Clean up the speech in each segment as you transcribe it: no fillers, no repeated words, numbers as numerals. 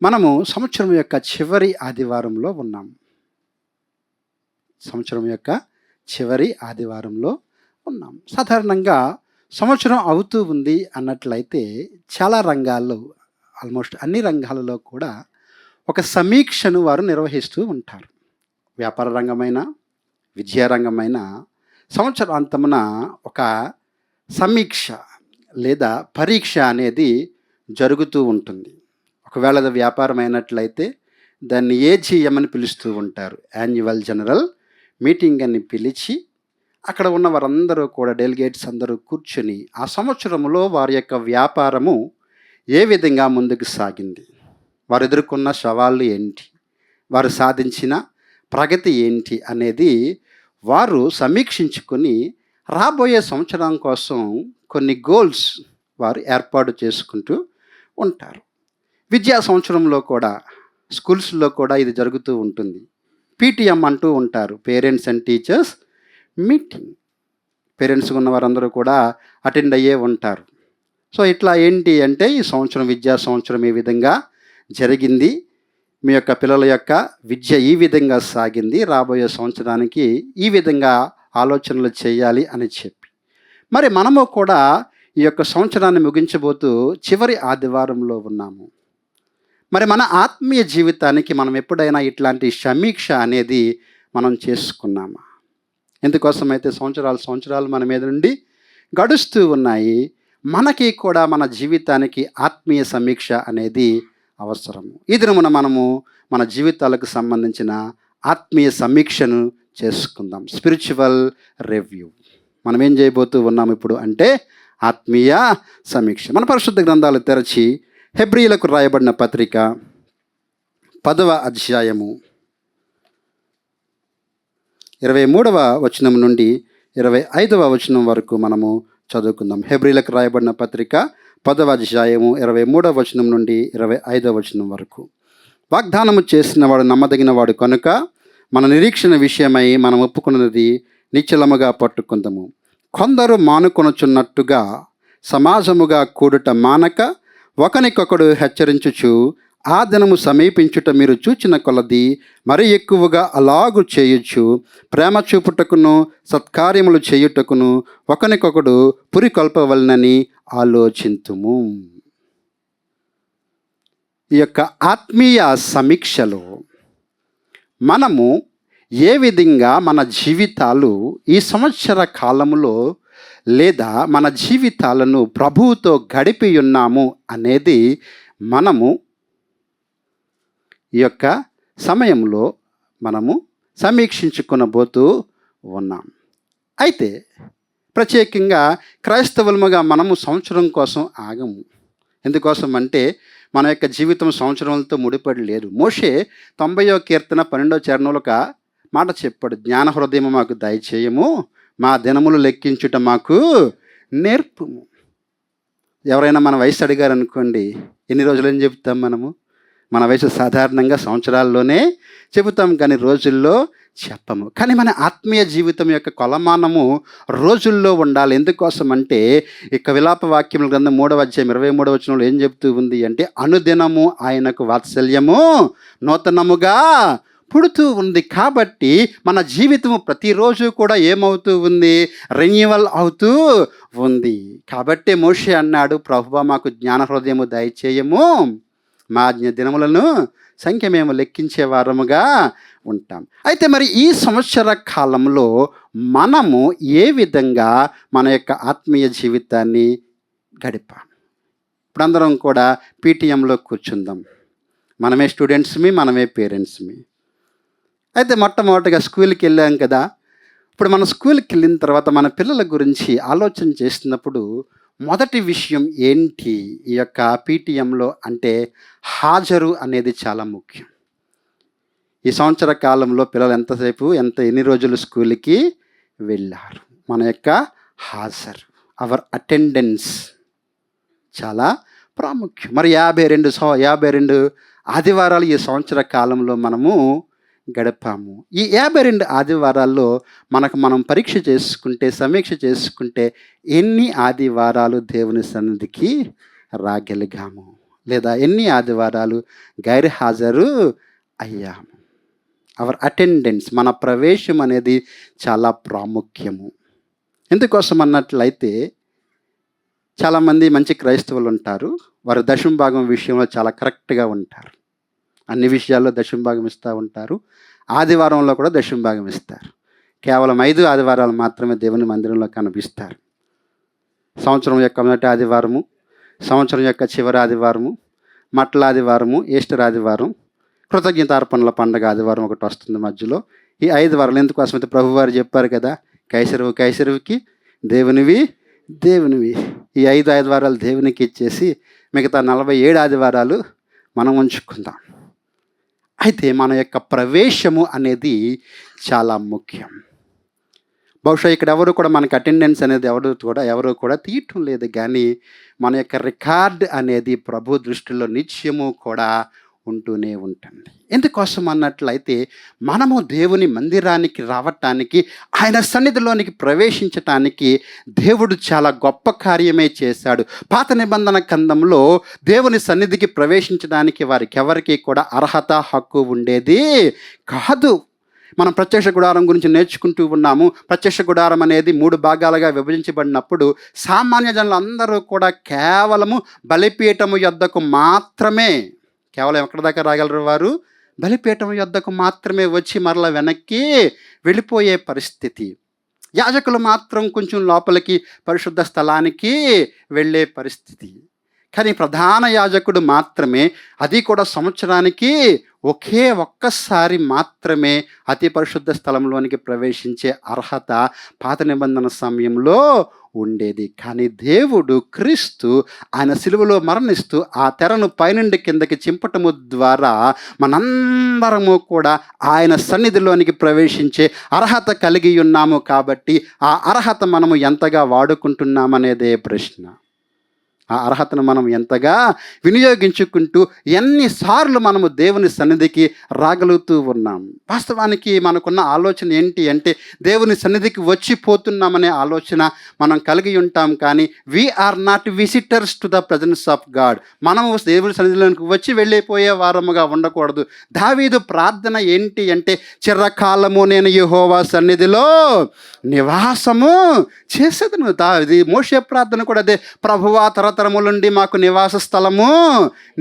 మనము సంవత్సరం యొక్క చివరి ఆదివారంలో ఉన్నాం. సంవత్సరం యొక్క చివరి ఆదివారంలో ఉన్నాం. సాధారణంగా సంవత్సరం అవుతూ ఉంది అన్నట్లయితే చాలా రంగాల్లో, ఆల్మోస్ట్ అన్ని రంగాలలో కూడా ఒక సమీక్షను వారు నిర్వహిస్తూ ఉంటారు. వ్యాపార రంగమైన, విద్యా రంగమైన సంవత్సరాంతమున ఒక సమీక్ష లేదా పరీక్ష అనేది జరుగుతూ ఉంటుంది. ఒకవేళ అది వ్యాపారం అయినట్లయితే దాన్ని ఏజీఎం అని పిలుస్తూ ఉంటారు. యాన్యువల్ జనరల్ మీటింగ్ అని పిలిచి అక్కడ ఉన్న వారందరూ కూడా డెలిగేట్స్ అందరూ కూర్చొని ఆ సంవత్సరంలో వారి యొక్క వ్యాపారము ఏ విధంగా ముందుకు సాగింది, వారు ఎదుర్కొన్న సవాళ్ళు ఏంటి, వారు సాధించిన ప్రగతి ఏంటి అనేది వారు సమీక్షించుకొని రాబోయే సంవత్సరం కోసం కొన్ని గోల్స్ వారు ఏర్పాటు చేసుకుంటూ ఉంటారు. విద్యా సంవత్సరంలో కూడా స్కూల్స్లో కూడా ఇది జరుగుతూ ఉంటుంది. పీటీఎం అంటూ ఉంటారు, parents and teachers meeting. Parents ఉన్న వారందరూ కూడా అటెండ్ అయ్యే ఉంటారు. సో ఇట్లా ఏంటి అంటే ఈ సంవత్సరం విద్యా సంవత్సరం ఈ విధంగా జరిగింది, మీ యొక్క పిల్లల యొక్క విద్య ఈ విధంగా సాగింది, రాబోయే సంవత్సరానికి ఈ విధంగా ఆలోచనలు చేయాలి అని చెప్పి మరి మనము కూడా ఈ యొక్క సంవత్సరాన్ని ముగించబోతూ చివరి ఆదివారంలో ఉన్నాము. మరి మన ఆత్మీయ జీవితానికి మనం ఎప్పుడైనా ఇట్లాంటి సమీక్ష అనేది మనం చేసుకున్నామా? ఎందుకోసమైతే సంవత్సరాలు మన మీద నుండి గడుస్తూ ఉన్నాయి, మనకి కూడా మన జీవితానికి ఆత్మీయ సమీక్ష అనేది అవసరము. ఈ దినమున మనము మన జీవితాలకు సంబంధించిన ఆత్మీయ సమీక్షను చేసుకుందాం. స్పిరిచువల్ రివ్యూ మనం ఏం చేయబోతూ ఉన్నాము ఇప్పుడు అంటే ఆత్మీయ సమీక్ష. మన పరిశుద్ధ గ్రంథాలు తెరచి హెబ్రీలకు రాయబడిన పత్రిక 10వ అధ్యాయము 23వ వచనం నుండి 25వ వచనం వరకు మనము చదువుకుందాం. హెబ్రీలకు రాయబడిన పత్రిక 10వ అధ్యాయము 23వ వచనం నుండి 25వ వచనం వరకు. వాగ్దానము చేసిన వాడు నమ్మదగిన వాడు కనుక మన నిరీక్షణ విషయమై మనం ఒప్పుకున్నది నిశ్చలముగా పట్టుకుందాము. కొందరు మానుకొనుచున్నట్టుగా సమాజముగా కూడుట మానక ఒకనికొకడు హెచ్చరించుచు ఆ దినము సమీపించుట మీరు చూచిన కొలది మరి ఎక్కువగా అలాగు చేయొచ్చు. ప్రేమ చూపుటకును సత్కార్యములు చేయుటకును ఒకనికొకడు పురికొల్పవలనని ఆలోచింతుము. ఈ యొక్క ఆత్మీయ సమీక్షలో మనము ఏ విధంగా మన జీవితాలు ఈ సంవత్సర కాలంలో లేదా మన జీవితాలను ప్రభువుతో గడిపి ఉన్నాము అనేది మనము ఈ యొక్క సమయంలో మనము సమీక్షించుకొనబోతూ ఉన్నాం. అయితే ప్రత్యేకంగా క్రైస్తవులముగా మనము సంవత్సరం కోసం ఆగము. ఎందుకోసం అంటే మన యొక్క జీవితం సంవత్సరాలతో ముడిపడి లేదు. మోషే 90వ కీర్తన 12వ చరణంలో ఒక మాట చెప్పాడు, జ్ఞాన హృదయము మాకు దయచేయము, మా దినములు లెక్కించుట మాకు నేర్పుము. ఎవరైనా మన వయసు అడిగారు అనుకోండి, ఎన్ని రోజులు అని చెప్తాం మనము? మన వయసు సాధారణంగా సంవత్సరాల్లోనే చెబుతాం, కానీ రోజుల్లో చెప్పము. కానీ మన ఆత్మీయ జీవితం యొక్క కొలమానము రోజుల్లో ఉండాలి. ఎందుకోసం అంటే ఇక విలాప వాక్యముల గ్రంథం 3వ అధ్యాయం 23వ వచనంలో ఏం చెప్తూ ఉంది అంటే అనుదినము ఆయనకు వాత్సల్యము నూతనముగా పుడుతూ ఉంది. కాబట్టి మన జీవితము ప్రతిరోజు కూడా ఏమవుతూ ఉంది? రెన్యువల్ అవుతూ ఉంది. కాబట్టి మోషే అన్నాడు, ప్రభువా మాకు జ్ఞాన హృదయము దయచేయము, మా దినములను సంఖ్య మేము లెక్కించే వారముగా ఉంటాం. అయితే మరి ఈ సంవత్సర కాలంలో మనము ఏ విధంగా మన యొక్క ఆత్మీయ జీవితాన్ని గడిపాం? ఇప్పుడు అందరం కూడా పీటీఎంలో కూర్చుందాం. మనమే స్టూడెంట్స్మి, మనమే పేరెంట్స్మి. అయితే మొట్టమొదటిగా స్కూల్కి వెళ్ళాం కదా. ఇప్పుడు మన స్కూల్కి వెళ్ళిన తర్వాత మన పిల్లల గురించి ఆలోచన చేసినప్పుడు మొదటి విషయం ఏంటి ఈ యొక్క పీటీఎంలో అంటే హాజరు అనేది చాలా ముఖ్యం. ఈ సంవత్సర కాలంలో పిల్లలు ఎన్ని రోజులు స్కూల్కి వెళ్ళారు, మన యొక్క హాజరు, అవర్ అటెండెన్స్ చాలా ప్రాముఖ్యం. మరి 52 ఆదివారాలు ఈ సంవత్సర కాలంలో మనము గడిపాము. ఈ 52 ఆదివారాల్లో మనం పరీక్ష చేసుకుంటే, సమీక్ష చేసుకుంటే ఎన్ని ఆదివారాలు దేవుని సన్నిధికి రాగలిగాము? లేదా ఎన్ని ఆదివారాలు గైర్హాజరు అయ్యాము. అవర్ అటెండెన్స్, మన ప్రవేశం అనేది చాలా ప్రాముఖ్యము. ఎందుకోసం అన్నట్లయితే చాలామంది మంచి క్రైస్తవులు ఉంటారు. వారు దశమ భాగం విషయంలో చాలా కరెక్ట్గా ఉంటారు. అన్ని విషయాల్లో దశమ భాగం ఇస్తూ ఉంటారు. ఆదివారంలో కూడా దశమ భాగం ఇస్తారు. కేవలం 5 ఆదివారాలు మాత్రమే దేవుని మందిరంలో కనిపిస్తారు. సంవత్సరం యొక్క మొదటి ఆదివారము, సంవత్సరం యొక్క చివరి ఆదివారము, మట్ల ఆదివారము, ఈస్టర్ ఆదివారం, కృతజ్ఞతార్పణల పండుగ ఆదివారం ఒకటి వస్తుంది మధ్యలో. ఈ 5 వారాలు ఎందుకోసమైతే ప్రభువారు చెప్పారు కదా, కైసరువు కైసరువుకి, దేవునివి దేవునివి. ఈ 5 ఆదివారాలు దేవునికి ఇచ్చేసి మిగతా 47 ఆదివారాలు మనం ఉంచుకుందాం. అయితే మన యొక్క ప్రవేశము అనేది చాలా ముఖ్యం. బహుశా ఇక్కడ ఎవరు కూడా మనకు అటెండెన్స్ అనేది ఎవరు కూడా తీయటం లేదు, కానీ మన యొక్క రికార్డ్ అనేది ప్రభు దృష్టిలో నిత్యము కూడా ఉంటూనే ఉంటుంది. ఎందుకోసం అన్నట్లయితే మనము దేవుని మందిరానికి రావటానికి, ఆయన సన్నిధిలోనికి ప్రవేశించటానికి దేవుడు చాలా గొప్ప కార్యమే చేశాడు. పాత నిబంధన గ్రంథంలో దేవుని సన్నిధికి ప్రవేశించడానికి వారికి కూడా అర్హత, హక్కు ఉండేది కాదు. మనం ప్రత్యక్ష గుడారం గురించి నేర్చుకుంటూ ఉన్నాము. ప్రత్యక్ష గుడారం అనేది 3 భాగాలుగా విభజించబడినప్పుడు సామాన్య జనులందరూ కూడా కేవలము బలిపీఠము యొద్దకు మాత్రమే, కేవలం ఎక్కడి దాకా రాగలరు వారు? బలిపీఠం యొద్దకు మాత్రమే వచ్చి మరలా వెనక్కి వెళ్ళిపోయే పరిస్థితి. యాజకులు మాత్రం కొంచెం లోపలికి పరిశుద్ధ స్థలానికి వెళ్ళే పరిస్థితి. కానీ ప్రధాన యాజకుడు మాత్రమే, అది కూడా సంవత్సరానికి ఒక్కసారి మాత్రమే అతి పరిశుద్ధ స్థలంలోనికి ప్రవేశించే అర్హత పాత నిబంధన సమయంలో ఉండేది. కానీ దేవుడు క్రీస్తు ఆయన సిలువలో మరణిస్తూ ఆ తెరను పైనుండి కిందకి చింపటము ద్వారా మనందరము కూడా ఆయన సన్నిధిలోనికి ప్రవేశించే అర్హత కలిగి ఉన్నాము. కాబట్టి ఆ అర్హత మనము ఎంతగా వాడుకుంటున్నామనేదే ప్రశ్న. ఆ అర్హతను మనం ఎంతగా వినియోగించుకుంటూ ఎన్నిసార్లు మనము దేవుని సన్నిధికి రాగలుగుతూ ఉన్నాం. వాస్తవానికి మనకున్న ఆలోచన ఏంటి అంటే, దేవుని సన్నిధికి వచ్చిపోతున్నామనే ఆలోచన మనం కలిగి ఉంటాం, కానీ we are not visitors to the presence of God. మనము దేవుని సన్నిధిలోకి వచ్చి వెళ్ళిపోయే వారముగా ఉండకూడదు. దావీదు ప్రార్థన ఏంటి అంటే, చిరకాలము నేను యెహోవా సన్నిధిలో నివాసము చేసేదను. ఇది మోషే ప్రార్థన కూడా అదే, ప్రభువా తరతరములుండి మాకు నివాస స్థలము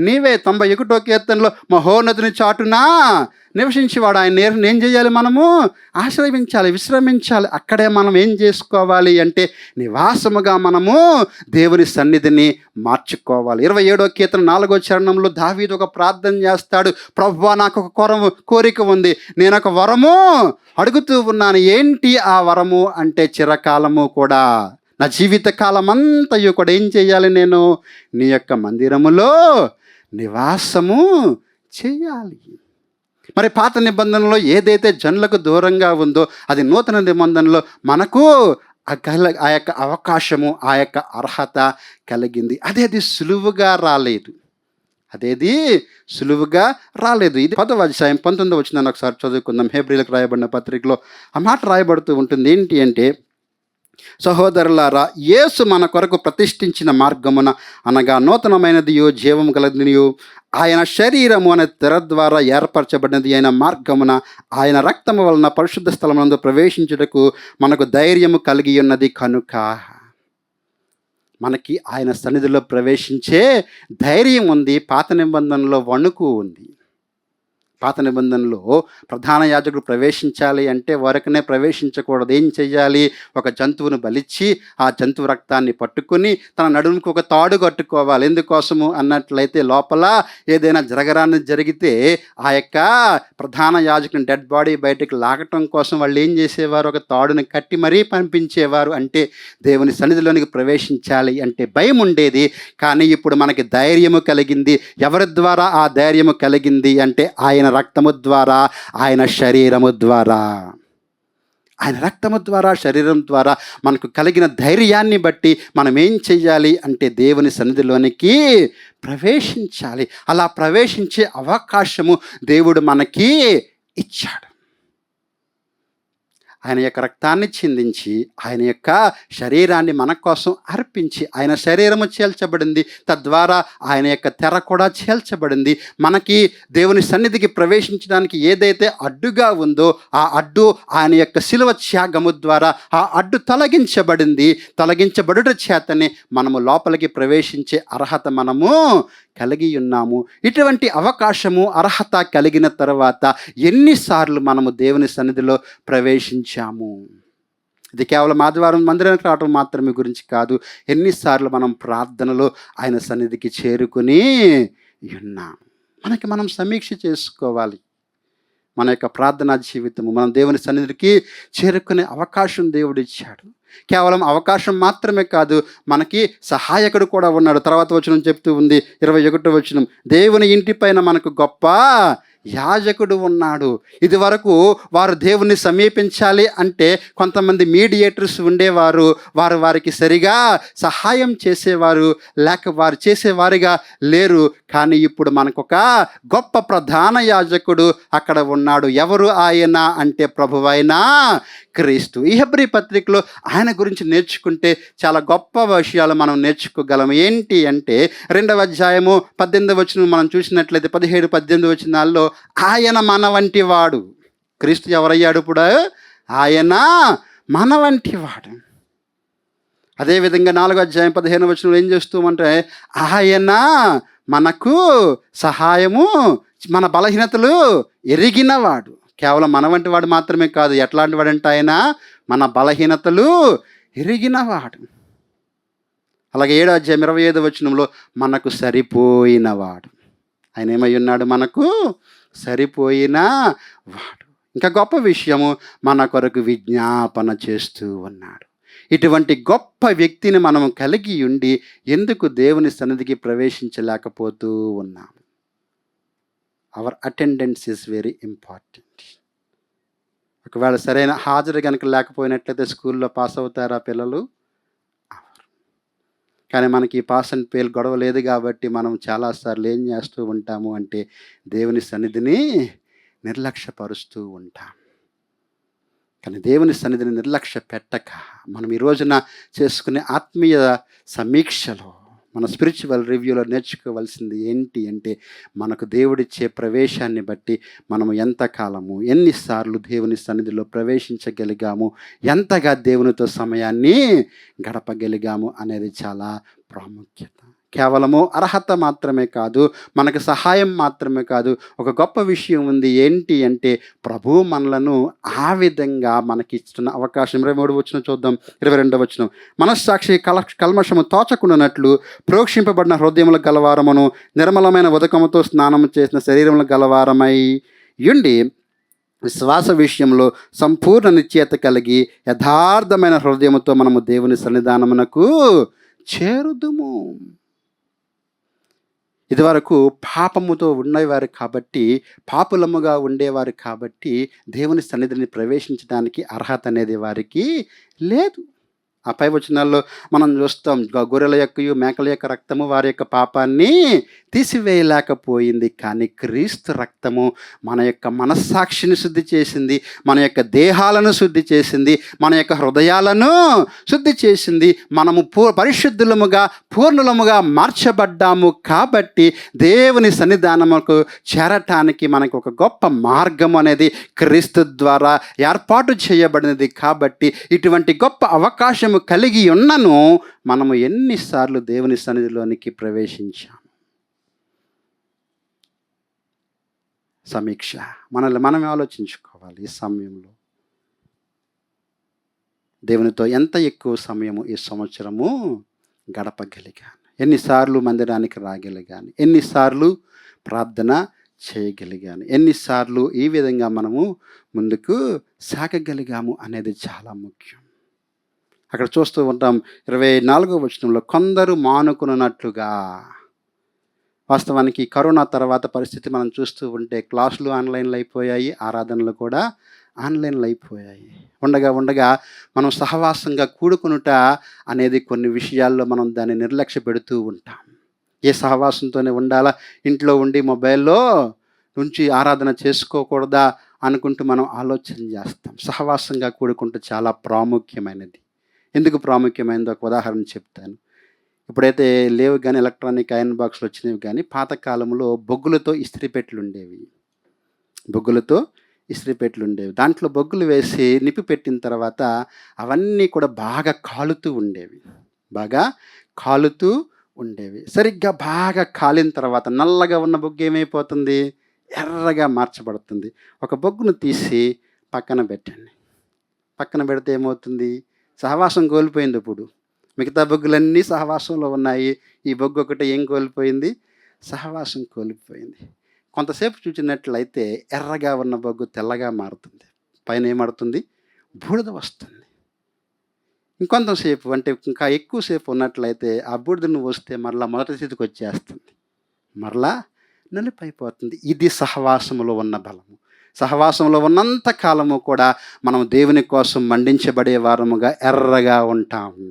నీవే. 91వ కీర్తనలో మహోన్నతుని చాటునా నివసించేవాడు ఆయన ఏం చేయాలి? మనము ఆశ్రయించాలి, విశ్రమించాలి. అక్కడే మనం ఏం చేసుకోవాలి అంటే నివాసముగా మనము దేవుని సన్నిధిని మార్చుకోవాలి. 27వ కీర్తన 4వ చరణంలో దావీదు ఒక ప్రార్థన చేస్తాడు, ప్రభువా నాకు ఒక కోరిక ఉంది, నేను ఒక వరము అడుగుతూ ఉన్నాను. ఏంటి ఆ వరము అంటే, చిరకాలము కూడా నా జీవిత కాలం అంతయు కూడా ఏం చేయాలి? నేను నీ యొక్క మందిరములో నివాసము చేయాలి. మరి పాత నిబంధనలో ఏదైతే జనులకు దూరంగా ఉందో అది నూతన నిబంధనలో మనకు ఆ యొక్క అవకాశము, ఆ యొక్క అర్హత కలిగింది. అదేది సులువుగా రాలేదు. ఇది 10వ అధ్యాయం 19వ వచనాన్ని ఒకసారి చదువుకుందాం. హెబ్రీలకు రాయబడిన పత్రికలో ఆ మాట రాయబడుతూ ఉంటుంది. ఏంటి అంటే, సహోదరులారా, యేసు మన కొరకు ప్రతిష్ఠించిన మార్గమున అనగా నూతనమైనదియు జీవము గలదియు ఆయన శరీరము అనే తెర ద్వారా ఏర్పరచబడినది అయిన మార్గమున ఆయన రక్తము వలన పరిశుద్ధ స్థలమునందు ప్రవేశించుటకు మనకు ధైర్యము కలిగి ఉన్నది కనుక. మనకి ఆయన సన్నిధిలో ప్రవేశించే ధైర్యం ఉంది. పాత నిబంధనలో వణుకు ఉంది. పాత నిబంధనలో ప్రధాన యాజకుడు ప్రవేశించాలి అంటే వరకనే ప్రవేశించకూడదు. ఏం చెయ్యాలి? ఒక జంతువును బలిచ్చి ఆ జంతువు రక్తాన్ని పట్టుకుని తన నడుముకు ఒక తాడు కట్టుకోవాలి. ఎందుకోసము అన్నట్లయితే లోపల ఏదైనా జరగరాని జరిగితే ఆ యొక్క ప్రధాన యాజకుని డెడ్ బాడీ బయటకు లాగటం కోసం వాళ్ళు ఏం చేసేవారు? ఒక తాడుని కట్టి మరీ పంపించేవారు. అంటే దేవుని సన్నిధిలోనికి ప్రవేశించాలి అంటే భయం ఉండేది, కానీ ఇప్పుడు మనకి ధైర్యము కలిగింది. ఎవరి ద్వారా ఆ ధైర్యము కలిగింది అంటే ఆయన రక్తము ద్వారా, ఆయన శరీరము ద్వారా. ఆయన రక్తము ద్వారా, శరీరం ద్వారా మనకు కలిగిన ధైర్యాన్ని బట్టి మనం ఏం చెయ్యాలి అంటే దేవుని సన్నిధిలోనికి ప్రవేశించాలి. అలా ప్రవేశించే అవకాశము దేవుడు మనకి ఇచ్చాడు. ఆయన యొక్క రక్తాన్ని చిందించి ఆయన యొక్క శరీరాన్ని మన కోసం అర్పించి ఆయన శరీరము చేల్చబడింది, తద్వారా ఆయన యొక్క తెర కూడా చేల్చబడింది. మనకి దేవుని సన్నిధికి ప్రవేశించడానికి ఏదైతే అడ్డుగా ఉందో ఆ అడ్డు ఆయన యొక్క శిలువ త్యాగము ద్వారా ఆ అడ్డు తొలగించబడింది. తొలగించబడుట చేతనే మనము లోపలికి ప్రవేశించే అర్హత మనము కలిగి ఉన్నాము. ఇటువంటి అవకాశము అర్హత కలిగిన తర్వాత ఎన్నిసార్లు మనము దేవుని సన్నిధిలో ప్రవేశించాము. ఇది కేవలం ఆదివారం మందిరానికి రావడం మాత్రమే గురించి కాదు, ఎన్నిసార్లు మనం ప్రార్థనలో ఆయన సన్నిధికి చేరుకుని ఉన్నాం. మనం సమీక్ష చేసుకోవాలి. మన యొక్క ప్రార్థనా జీవితము, మనం దేవుని సన్నిధికి చేరుకునే అవకాశం దేవుడు ఇచ్చాడు. కేవలం అవకాశం మాత్రమే కాదు, మనకి సహాయకుడు కూడా ఉన్నాడు. తర్వాత వచనం చెప్తూ ఉంది, 21వ వచనం, దేవుని ఇంటిపైన మనకు గొప్ప యాజకుడు ఉన్నాడు. ఇది వరకు వారు దేవుణ్ణి సమీపించాలి అంటే కొంతమంది మీడియేటర్స్ ఉండేవారు, వారికి సరిగా సహాయం చేసేవారు లేక వారు చేసేవారిగా లేరు. కానీ ఇప్పుడు మనకొక గొప్ప ప్రధాన యాజకుడు అక్కడ ఉన్నాడు. ఎవరు ఆయన అంటే ప్రభువైన క్రీస్తు. ఈ హెబ్రీ పత్రికలో ఆయన గురించి నేర్చుకుంటే చాలా గొప్ప విషయాలు మనం నేర్చుకోగలం. ఏంటి అంటే 2వ అధ్యాయము 18వ వచనం మనం చూసినట్లయితే 17-18 వచనాల్లో ఆయన మన వంటి వాడు. క్రీస్తు ఎవరయ్యాడు ఇప్పుడు? ఆయన మన వంటి వాడు. అదేవిధంగా 4వ అధ్యాయం 15వ వచనంలో ఏం చేస్తామంటే ఆయన మనకు సహాయము, మన బలహీనతలు ఎరిగినవాడు. కేవలం మన వంటి వాడు మాత్రమే కాదు, ఎట్లాంటి వాడంటే ఆయన మన బలహీనతలు ఎరిగినవాడు. అలాగే 7వ అధ్యాయం 25వ వచనంలో మనకు సరిపోయినవాడు. ఆయన ఏమై ఉన్నాడు? మనకు సరిపోయిన వాడు. ఇంకా గొప్ప విషయము, మన కొరకు విజ్ఞాపన చేస్తూ ఉన్నాడు. ఇటువంటి గొప్ప వ్యక్తిని మనం కలిగి ఉండి ఎందుకు దేవుని సన్నిధికి ప్రవేశించలేకపోతూ ఉన్నాము? Our attendance is very important. ఒకవేళ సరైన హాజరు కనుక లేకపోయినట్లయితే స్కూల్లో పాస్ అవుతారా పిల్లలు? కానీ మనకి పాస్ అండ్ ఫెయిల్ గొడవ లేదు కాబట్టి మనం చాలాసార్లు ఏం చేస్తూ ఉంటాము అంటే దేవుని సన్నిధిని నిర్లక్ష్యపరుస్తూ ఉంటాం. కానీ దేవుని సన్నిధిని నిర్లక్ష్య పెట్టక మనం ఈ రోజున చేసుకునే ఆత్మీయ సమీక్షలో, మన స్పిరిచువల్ రివ్యూలో నేర్చుకోవాల్సింది ఏంటి అంటే మనకు దేవుడిచ్చే ప్రవేశాన్ని బట్టి మనము ఎంతకాలము, ఎన్నిసార్లు దేవుని సన్నిధిలో ప్రవేశించగలిగాము, ఎంతగా దేవునితో సమయాన్ని గడపగలిగాము అనేది చాలా ప్రాముఖ్యత. కేవలము అర్హత మాత్రమే కాదు, మనకు సహాయం మాత్రమే కాదు, ఒక గొప్ప విషయం ఉంది. ఏంటి అంటే ప్రభువు మనలను ఆ విధంగా మనకి ఇస్తున్న అవకాశం. 23వ వచనం చూద్దాం. 22వ వచనం, మనస్సాక్షి కల్మషము తోచకుండానట్లు ప్రోక్షింపబడిన హృదయముల గలవారమును నిర్మలమైన ఉదకముతో స్నానం చేసిన శరీరముల గలవారమై యుండి విశ్వాస విషయంలో సంపూర్ణ నిశ్చయత కలిగి యథార్థమైన హృదయముతో మనము దేవుని సన్నిధానమునకు చేరుదుము. ఇదివరకు పాపముతో ఉండేవారు కాబట్టి, పాపులముగా ఉండేవారు కాబట్టి దేవుని సన్నిధిని ప్రవేశించడానికి అర్హత అనేది వారికి లేదు. ఆ పై వచనాల్లో మనం చూస్తాం, గొర్రెల యొక్కయు మేకల యొక్క రక్తము వారి యొక్క పాపాన్ని తీసివేయలేకపోయింది. కానీ క్రీస్తు రక్తము మన యొక్క మనస్సాక్షిని శుద్ధి చేసింది, మన యొక్క దేహాలను శుద్ధి చేసింది, మన యొక్క హృదయాలను శుద్ధి చేసింది. మనము పరిశుద్ధులముగా పూర్ణులముగా మార్చబడ్డాము. కాబట్టి దేవుని సన్నిధానముకు చేరటానికి మనకు ఒక గొప్ప మార్గం అనేది క్రీస్తు ద్వారా ఏర్పాటు చేయబడినది. కాబట్టి ఇటువంటి గొప్ప అవకాశము కలిగి ఉన్నను మనము ఎన్నిసార్లు దేవుని సన్నిధిలోనికి ప్రవేశించాము? సమీక్ష మనల్ని మనం ఆలోచించుకోవాలి. ఈ సమయంలో దేవునితో ఎంత ఎక్కువ సమయము ఈ సంవత్సరము గడపగలిగాను? ఎన్నిసార్లు మందిరానికి రాగలిగాను? ఎన్నిసార్లు ప్రార్థన చేయగలిగాను? ఎన్నిసార్లు ఈ విధంగా మనము ముందుకు సాగగలిగాము అనేది చాలా ముఖ్యం. అక్కడ చూస్తూ ఉంటాం 24వ వచనంలో, కొందరు మానుకున్నట్లుగా. వాస్తవానికి కరోనా తర్వాత పరిస్థితి మనం చూస్తూ ఉంటే క్లాసులు ఆన్లైన్లో అయిపోయాయి, ఆరాధనలు కూడా ఆన్లైన్లో అయిపోయాయి. ఉండగా మనం సహవాసంగా కూడుకునుట అనేది కొన్ని విషయాల్లో మనం దాన్ని నిర్లక్ష్య పెడుతూ ఉంటాం. ఏ సహవాసంతోనే ఉండాలా, ఇంట్లో ఉండి మొబైల్లో నుంచి ఆరాధన చేసుకోకూడదా అనుకుంటూ మనం ఆలోచన చేస్తాం. సహవాసంగా కూడుకుంటూ చాలా ప్రాముఖ్యమైనది. ఎందుకు ప్రాముఖ్యమైనదో ఒక ఉదాహరణ చెప్తాను. ఇప్పుడైతే లేవు గానీ, ఎలక్ట్రానిక్ ఐరన్ బాక్స్‌లు వచ్చినవి కానీ, పాతకాలంలో బొగ్గులతో ఇస్త్రీపెట్టెలుండేవి. బొగ్గులతో ఇస్త్రీపెట్టెలుండేవి. దాంట్లో బొగ్గులు వేసి నిప్పి పెట్టిన తర్వాత అవన్నీ కూడా బాగా కాలుతూ ఉండేవి. బాగా కాలుతూ ఉండేవి. సరిగ్గా బాగా కాలిన తర్వాత నల్లగా ఉన్న బొగ్గు ఏమైపోతుంది? ఎర్రగా మార్చబడుతుంది. ఒక బొగ్గును తీసి పక్కన పెట్టండి. పక్కన పెడితే ఏమవుతుంది? సహవాసం కోల్పోయింది ఇప్పుడు. మిగతా బొగ్గులన్నీ సహవాసంలో ఉన్నాయి. ఈ బొగ్గు ఒకటే ఏం కోల్పోయింది? సహవాసం కోల్పోయింది. కొంతసేపు చూచినట్లయితే ఎర్రగా ఉన్న బొగ్గు తెల్లగా మారుతుంది. పైన ఏమడుతుంది? బూడిద వస్తుంది. ఇంకొంతసేపు అంటే ఇంకా ఎక్కువ సేపు ఉన్నట్లయితే ఆ బూడిదను వస్తే మరలా మొదటి స్థితికి వచ్చేస్తుంది. మరలా నలుపైపోతుంది. ఇది సహవాసములో ఉన్న బలము. సహవాసంలో ఉన్నంత కాలము కూడా మనం దేవుని కోసం మండించబడే వారముగా ఎర్రగా ఉంటాము.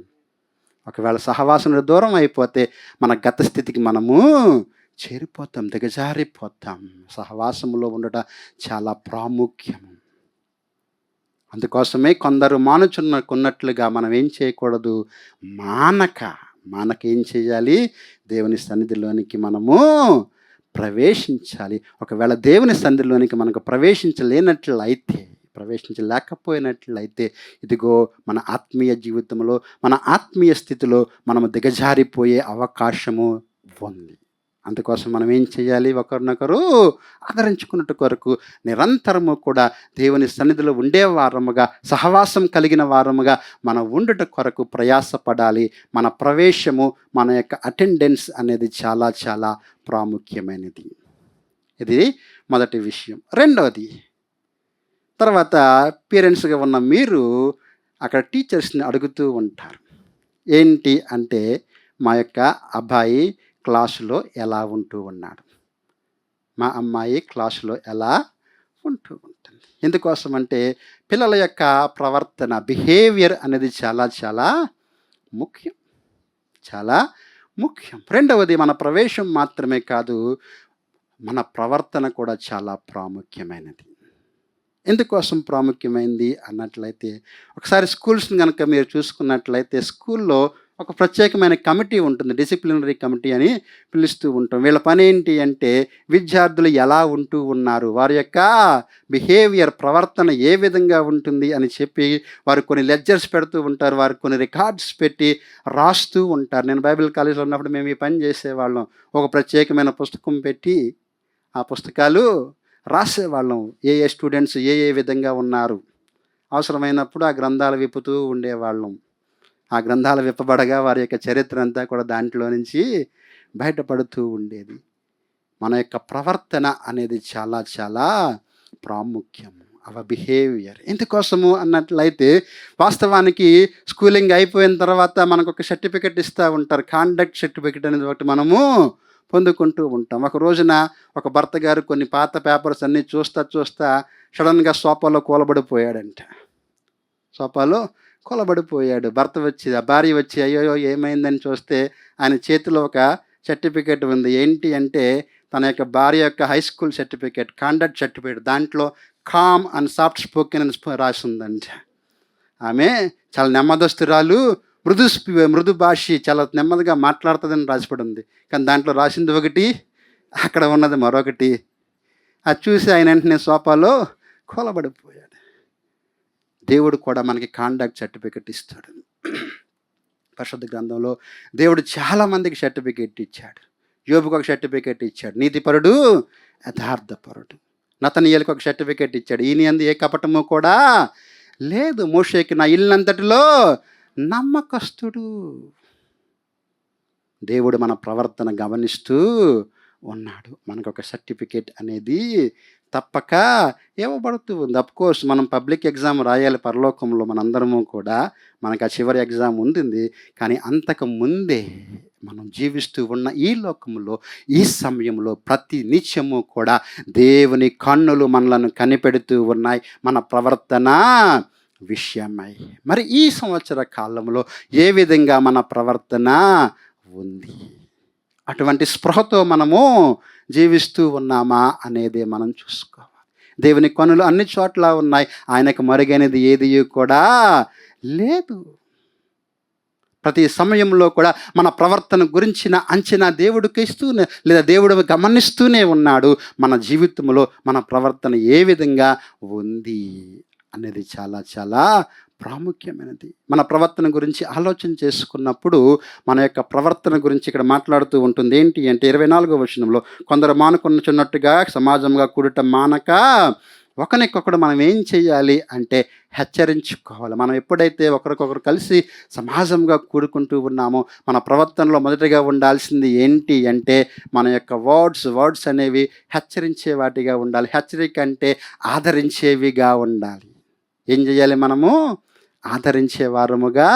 ఒకవేళ సహవాసంలో దూరం అయిపోతే మన గత స్థితికి మనము చేరిపోతాం, దిగజారిపోతాం. సహవాసంలో ఉండటం చాలా ప్రాముఖ్యము. అందుకోసమే కొందరు మానుచున్నకున్నట్లుగా మనం ఏం చేయకూడదు? మానక ఏం చేయాలి? దేవుని సన్నిధిలోనికి మనము ప్రవేశించాలి. ఒకవేళ దేవుని సన్నిధిలోనికి మనకు ప్రవేశించలేకపోయినట్లయితే ఇదిగో మన ఆత్మీయ జీవితంలో, మన ఆత్మీయ స్థితిలో మనము దిగజారిపోయే అవకాశము ఉంది. అందుకోసం మనం ఏం చేయాలి? ఒకరినొకరు ఆదరించుకున్నట్టు కొరకు నిరంతరము కూడా దేవుని సన్నిధిలో ఉండే వారముగా, సహవాసం కలిగిన వారముగా మనం ఉండుట కొరకు ప్రయాసపడాలి. మన ప్రవేశము, మన యొక్క అటెండెన్స్ అనేది చాలా చాలా ప్రాముఖ్యమైనది. ఇది మొదటి విషయం. రెండవది, తర్వాత పేరెంట్స్గా ఉన్న మీరు అక్కడ టీచర్స్ని అడుగుతూ ఉంటారు. ఏంటి అంటే, మా యొక్క అబ్బాయి క్లాసులో ఎలా ఉంటూ ఉన్నాడు, మా అమ్మాయి క్లాసులో ఎలా ఉంటూ ఉంటుంది. ఎందుకోసం అంటే పిల్లల యొక్క ప్రవర్తన, బిహేవియర్ అనేది చాలా చాలా ముఖ్యం. చాలా ముఖ్యం. రెండవది, మన ప్రవేశం మాత్రమే కాదు, మన ప్రవర్తన కూడా చాలా ప్రాముఖ్యమైనది. ఎందుకోసం ప్రాముఖ్యమైంది అన్నట్లయితే, ఒకసారి స్కూల్స్ని కనుక మీరు చూసుకున్నట్లయితే స్కూల్లో ఒక ప్రత్యేకమైన కమిటీ ఉంటుంది. డిసిప్లినరీ కమిటీ అని పిలుస్తూ ఉంటాం. వీళ్ళ పని ఏంటి అంటే విద్యార్థులు ఎలా ఉంటూ ఉన్నారు, వారి యొక్క బిహేవియర్, ప్రవర్తన ఏ విధంగా ఉంటుంది అని చెప్పి వారు కొన్ని లెడ్జర్స్ పెడుతూ ఉంటారు. వారు కొన్ని రికార్డ్స్ పెట్టి రాస్తూ ఉంటారు. నేను బైబిల్ కాలేజీలో ఉన్నప్పుడు మేము ఈ పని చేసేవాళ్ళం. ఒక ప్రత్యేకమైన పుస్తకం పెట్టి ఆ పుస్తకాలు రాసేవాళ్ళం. ఏ స్టూడెంట్స్ ఏ విధంగా ఉన్నారు. అవసరమైనప్పుడు ఆ గ్రంథాలు విప్పుతూ ఉండేవాళ్ళం. ఆ గ్రంథాలు విప్పబడగా వారి యొక్క చరిత్ర అంతా కూడా దాంట్లో నుంచి బయటపడుతూ ఉండేది. మన యొక్క ప్రవర్తన అనేది చాలా చాలా ప్రాముఖ్యము. Our behaviour. ఎందుకోసము అన్నట్లయితే, వాస్తవానికి స్కూలింగ్ అయిపోయిన తర్వాత మనకు ఒక సర్టిఫికెట్ ఇస్తూ ఉంటారు. కాండక్ట్ సర్టిఫికెట్ అనేది ఒకటి మనము పొందుకుంటూ ఉంటాం. ఒక రోజున ఒక భర్త గారు కొన్ని పాత పేపర్స్ అన్నీ చూస్తా సడన్గా సోఫాలో కూలబడిపోయాడంట. సోఫాలో కూలబడిపోయాడు. భార్య వచ్చి అయ్యో ఏమైందని చూస్తే ఆయన చేతిలో ఒక సర్టిఫికెట్ ఉంది. ఏంటి అంటే తన యొక్క భార్య యొక్క high school certificate, conduct certificate. దాంట్లో కామ్ అండ్ సాఫ్ట్ స్పోకెన్ అని రాసి ఉందంట. ఆమె చాలా నెమ్మదస్తురాలు, మృదు భాషి, చాలా నెమ్మదిగా మాట్లాడుతుందని రాసిపడి ఉంది. కానీ దాంట్లో రాసింది ఒకటి, అక్కడ ఉన్నది మరొకటి. అది చూసి ఆయన వెంటనే సోఫాలో కూలబడిపోయాడు. దేవుడు కూడా మనకి కాండక్ట్ సర్టిఫికెట్ ఇస్తాడు. పరిశుద్ధ గ్రంథంలో దేవుడు చాలామందికి సర్టిఫికెట్ ఇచ్చాడు. యోబుకు ఒక సర్టిఫికెట్ ఇచ్చాడు, నీతిపరుడు, యథార్థపరుడు. నతనీయులకు ఒక సర్టిఫికెట్ ఇచ్చాడు, ఈయన యందు ఏ కపటము కూడా లేదు. మోషేకి నా ఇల్లంతటిలో నమ్మకస్తుడు. దేవుడు మన ప్రవర్తన గమనిస్తూ ఉన్నాడు. మనకు ఒక సర్టిఫికేట్ అనేది తప్పక ఇవ్వబడుతూ ఉంది. అఫ్కోర్స్ మనం పబ్లిక్ ఎగ్జామ్ రాయాలి పరలోకంలో, మనందరము కూడా. మనకు ఆ చివరి ఎగ్జామ్ ఉంది. కానీ అంతకు ముందే మనం జీవిస్తూ ఉన్న ఈ లోకంలో, ఈ సమయంలో ప్రతి నిత్యము కూడా దేవుని కన్నులు మనలను కనిపెడుతూ ఉన్నాయి మన ప్రవర్తన విషయమై. మరి ఈ సంవత్సర కాలంలో ఏ విధంగా మన ప్రవర్తన ఉంది, అటువంటి స్పృహతో మనము జీవిస్తూ ఉన్నామా అనేది మనం చూసుకోవాలి. దేవుని కనులు అన్ని చోట్ల ఉన్నాయి, ఆయనకు మరుగైనది ఏది కూడా లేదు. ప్రతి సమయంలో కూడా మన ప్రవర్తన గురించిన అంచనా దేవుడికి ఇస్తూనే, లేదా దేవుడు గమనిస్తూనే ఉన్నాడు. మన జీవితంలో మన ప్రవర్తన ఏ విధంగా ఉంది అనేది చాలా చాలా ప్రాముఖ్యమైనది. మన ప్రవర్తన గురించి ఆలోచన చేసుకున్నప్పుడు మన యొక్క ప్రవర్తన గురించి ఇక్కడ మాట్లాడుతూ ఉంటుంది. ఏంటి అంటే 24వ వచనంలో, కొందరు మానుకొనుచున్నట్టుగా సమాజంగా కూడట మానక ఒకరికొకడు మనం ఏం చేయాలి అంటే హెచ్చరించుకోవాలి. మనం ఎప్పుడైతే ఒకరికొకరు కలిసి సమాజంగా కూడుకుంటూ ఉన్నామో మన ప్రవర్తనలో మొదటగా ఉండాల్సింది ఏంటి అంటే మన యొక్క వర్డ్స్ అనేవి హెచ్చరించే వాటిగా ఉండాలి. హెచ్చరిక అంటే ఆదరించేవిగా ఉండాలి. ఏం చేయాలి? మనము ఆదరించే వారముగా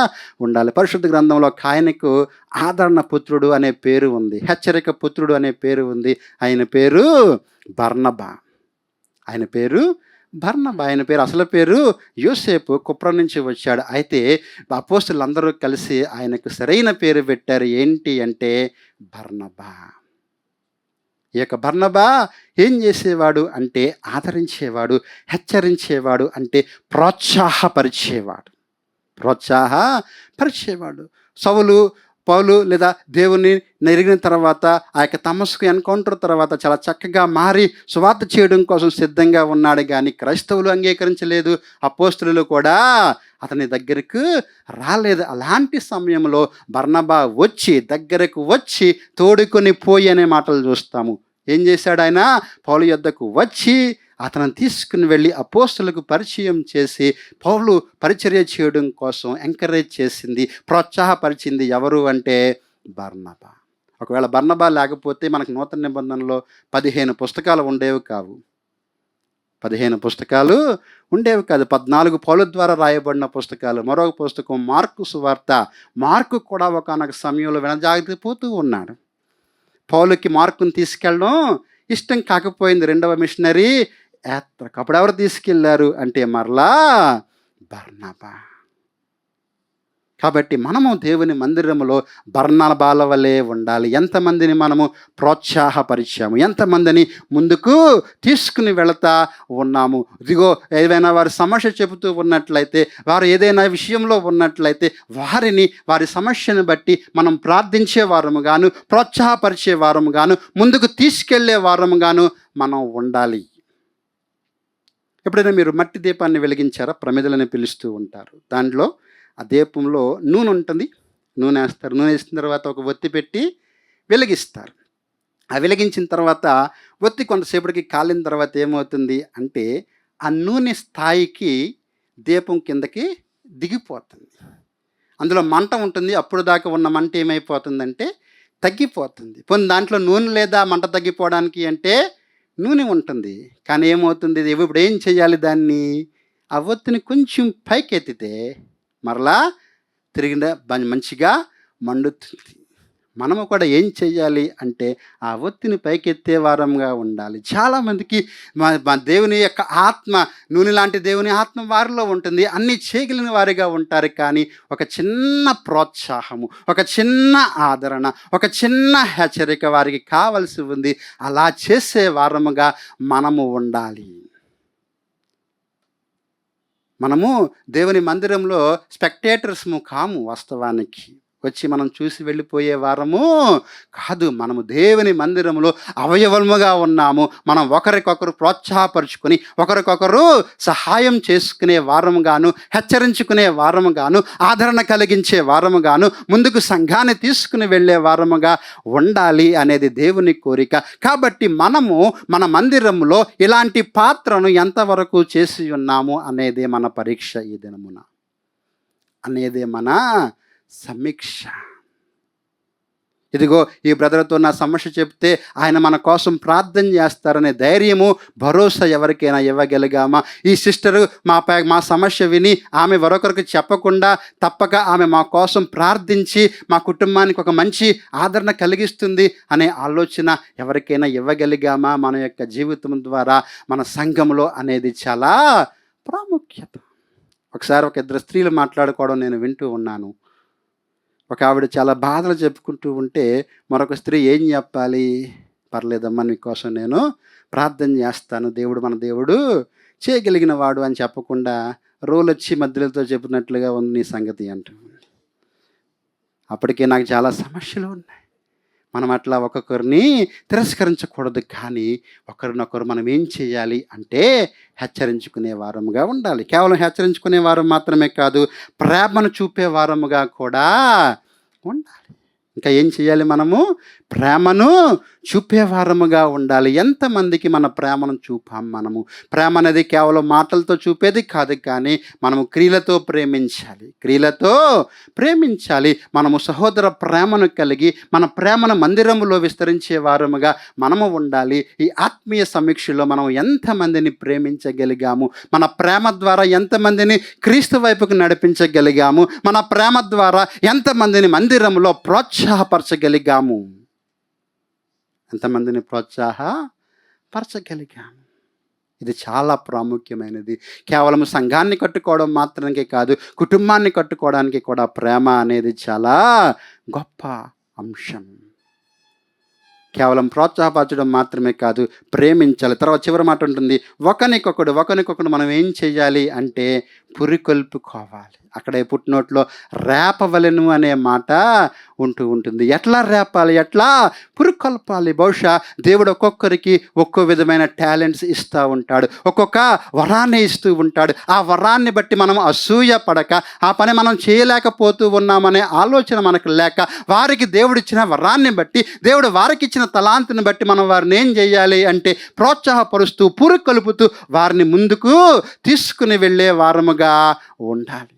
ఉండాలి. పరిశుద్ధ గ్రంథంలో కాయనకు ఆదరణ పుత్రుడు అనే పేరు ఉంది, హెచ్చరిక పుత్రుడు అనే పేరు ఉంది. ఆయన పేరు బర్నబా. ఆయన పేరు అసలు పేరు యోసేపు. కుప్ర నుంచి వచ్చాడు. అయితే అపోస్తలులందరూ కలిసి ఆయనకు సరైన పేరు పెట్టారు. ఏంటి అంటే బర్నబా. ఈ యొక్క బర్నబా ఏం చేసేవాడు అంటే ఆదరించేవాడు, హెచ్చరించేవాడు, అంటే ప్రోత్సాహపరిచేవాడు. పౌలు లేదా దేవుని నెరిగిన తర్వాత ఆ యొక్క తమస్కు ఎన్కౌంటర్ తర్వాత చాలా చక్కగా మారి సువార్త చేయడం కోసం సిద్ధంగా ఉన్నాడు. కానీ క్రైస్తవులు అంగీకరించలేదు, అపోస్తలులు కూడా అతని దగ్గరకు రాలేదు. అలాంటి సమయంలో బర్నబా దగ్గరకు వచ్చి తోడుకొని పోయి అనే మాటలు చూస్తాము. ఏం చేశాడు? ఆయన పౌలు యొద్దకు వచ్చి అతను తీసుకుని వెళ్ళి అపోస్తలులకు పరిచయం చేసి పౌలు పరిచర్య చేయడం కోసం ఎంకరేజ్ చేసింది, ప్రోత్సాహపరిచింది ఎవరు అంటే బర్నబా. ఒకవేళ బర్నబా లేకపోతే మనకు నూతన నిబంధనలో 15 పుస్తకాలు ఉండేవి కావు. 14 పౌలు ద్వారా రాయబడిన పుస్తకాలు. మరొక పుస్తకం మార్కు సువార్త. మార్కు కూడా ఒకానొక సమయంలో వెనజాగిపోతూ ఉన్నాడు. పౌలుకి మార్కుని తీసుకెళ్ళడం ఇష్టం కాకపోయింది. రెండవ మిషనరీ యాత్రకు అప్పుడు ఎవరు తీసుకెళ్లారు అంటే మరలా బర్నబా. కాబట్టి మనము దేవుని మందిరంలో బర్నబాల వలె ఉండాలి. ఎంతమందిని మనము ప్రోత్సాహపరిచాము, ఎంతమందిని ముందుకు తీసుకుని వెళతా ఉన్నాము. ఇదిగో ఏదైనా వారి సమస్య చెబుతూ ఉన్నట్లయితే, వారు ఏదైనా విషయంలో ఉన్నట్లయితే వారి సమస్యను బట్టి మనం ప్రార్థించే వారము గాను, ప్రోత్సాహపరిచే వారము గాను, ముందుకు తీసుకెళ్లే వారము గాను మనం ఉండాలి. ఎప్పుడైనా మీరు మట్టి దీపాన్ని వెలిగించారా? ప్రమిదలని పిలుస్తూ ఉంటారు. దాంట్లో ఆ దీపంలో నూనె ఉంటుంది, నూనె వేస్తారు. నూనె వేసిన తర్వాత ఒక ఒత్తి పెట్టి వెలిగిస్తారు. ఆ వెలిగించిన తర్వాత ఒత్తి కొంతసేపటికి కాలిన తర్వాత ఏమవుతుంది అంటే ఆ నూనె స్థాయికి దీపం కిందకి దిగిపోతుంది. అందులో మంట ఉంటుంది. అప్పుడు దాకా ఉన్న మంట ఏమైపోతుందంటే తగ్గిపోతుంది. పోనీ దాంట్లో నూనె లేదా మంట తగ్గిపోవడానికి అంటే నూనె ఉంటుంది. కానీ ఏమవుతుంది? ఇప్పుడు ఏం చేయాలి? దాన్ని ఆ ఒత్తిని కొంచెం పైకెత్తితే మరలా తిరిగిన మంచిగా మండుతుంది. మనము కూడా ఏం చేయాలి అంటే ఆ ఒత్తిని పైకెత్తే వారంగా ఉండాలి. చాలామందికి మా దేవుని యొక్క ఆత్మ, నూనె లాంటి దేవుని ఆత్మ వారిలో ఉంటుంది. అన్నీ చేయగలిగిన వారిగా ఉంటారు. కానీ ఒక చిన్న ప్రోత్సాహము, ఒక చిన్న ఆదరణ, ఒక చిన్న హెచ్చరిక వారికి కావలసి ఉంది. అలా చేసే వారముగా మనము ఉండాలి. మనము దేవుని మందిరంలో స్పెక్టేటర్స్ము కాము. వాస్తవానికి వచ్చి మనం చూసి వెళ్ళిపోయే వారము కాదు. మనము దేవుని మందిరంలో అవయవముగా ఉన్నాము. మనం ఒకరికొకరు ప్రోత్సాహపరుచుకొని, ఒకరికొకరు సహాయం చేసుకునే వారముగాను, హెచ్చరించుకునే వారముగాను, ఆదరణ కలిగించే వారముగాను, ముందుకు సంఘాన్ని తీసుకుని వెళ్ళే వారముగా ఉండాలి అనేది దేవుని కోరిక. కాబట్టి మనము మన మందిరంలో ఇలాంటి పాత్రను ఎంతవరకు చేసి ఉన్నాము అనేదే మన పరీక్ష ఈ దినమున, అనేదే మన సమీక్ష. ఇదిగో ఈ బ్రదర్తో నా సమస్య చెప్తే ఆయన మన కోసం ప్రార్థన చేస్తారనే ధైర్యము, భరోసా ఎవరికైనా ఇవ్వగలిగామా? ఈ సిస్టరు మా సమస్య విని ఆమె మరొకరికి చెప్పకుండా తప్పక ఆమె మా కోసం ప్రార్థించి మా కుటుంబానికి ఒక మంచి ఆదరణ కలిగిస్తుంది అనే ఆలోచన ఎవరికైనా ఇవ్వగలిగామా? మన యొక్క జీవితం ద్వారా మన సంఘంలో అనేది చాలా ప్రాముఖ్యత. ఒకసారి ఒక ఇద్దరు స్త్రీలు మాట్లాడుకోవడం నేను వింటూ ఉన్నాను. ఒక ఆవిడ చాలా బాధలు చెప్పుకుంటూ ఉంటే మరొక స్త్రీ ఏం చెప్పాలి? పర్లేదమ్మా, నీకోసం నేను ప్రార్థన చేస్తాను, దేవుడు మన దేవుడు చేయగలిగిన వాడు అని చెప్పకుండా రోలొచ్చి మధ్యలతో చెప్పినట్లుగా ఉంది నీ సంగతి అంటూ. అప్పటికే నాకు చాలా సమస్యలు ఉన్నాయి. మనం అట్లా ఒక్కొక్కరిని తిరస్కరించకూడదు, కానీ ఒకరినొకరు మనం ఏం చేయాలి అంటే హెచ్చరించుకునే వారముగా ఉండాలి. కేవలం హెచ్చరించుకునే వారం మాత్రమే కాదు, ప్రేమను చూపే వారముగా కూడా ఉండాలి. ఇంకా ఏం చేయాలి? మనము ప్రేమను చూపేవారముగా ఉండాలి. ఎంతమందికి మన ప్రేమను చూపాం మనము? ప్రేమ అనేది కేవలం మాటలతో చూపేది కాదు, కానీ మనము క్రియలతో ప్రేమించాలి. క్రియలతో ప్రేమించాలి. మనము సహోదర ప్రేమను కలిగి మన ప్రేమను మందిరములో విస్తరించే వారముగా మనము ఉండాలి. ఈ ఆత్మీయ సమీక్షలో మనం ఎంతమందిని ప్రేమించగలిగాము? మన ప్రేమ ద్వారా ఎంతమందిని క్రీస్తు వైపుకు నడిపించగలిగాము? మన ప్రేమ ద్వారా ఎంతమందిని మందిరంలో ప్రోత్సాహపరచగలిగాము? ఎంతమందిని ప్రోత్సాహపరచగలిగాము? ఇది చాలా ప్రాముఖ్యమైనది. కేవలం సంఘాన్ని కట్టుకోవడం మాత్రమే కాదు, కుటుంబాన్ని కట్టుకోవడానికి కూడా ప్రేమ అనేది చాలా గొప్ప అంశం. కేవలం ప్రోత్సాహపరచడం మాత్రమే కాదు, ప్రేమించాలి. తర్వాత చివరి మాట ఉంటుంది, ఒకరికొకడు మనం ఏం చేయాలి అంటే పురికొల్పుకోవాలి. అక్కడే పుట్టినోట్లో రేపవలెను అనే మాట ఉంటుంది. ఎట్లా రేపాలి? ఎట్లా పురికొల్పాలి? బహుశా దేవుడు ఒక్కొక్కరికి ఒక్కో విధమైన టాలెంట్స్ ఇస్తూ ఉంటాడు, ఒక్కొక్క వరాన్ని ఇస్తూ ఉంటాడు. ఆ వరాన్ని బట్టి మనం అసూయ పడక, ఆ పని మనం చేయలేకపోతూ ఉన్నామనే ఆలోచన మనకు లేక, వారికి దేవుడిచ్చిన వరాన్ని బట్టి, దేవుడు వారికి ఇచ్చిన తలాంతుని బట్టి మనం వారిని ఏం చేయాలి అంటే ప్రోత్సాహపరుస్తూ, పురికొల్పుతూ వారిని ముందుకు తీసుకుని వెళ్ళే వారముగా ఉండాలి.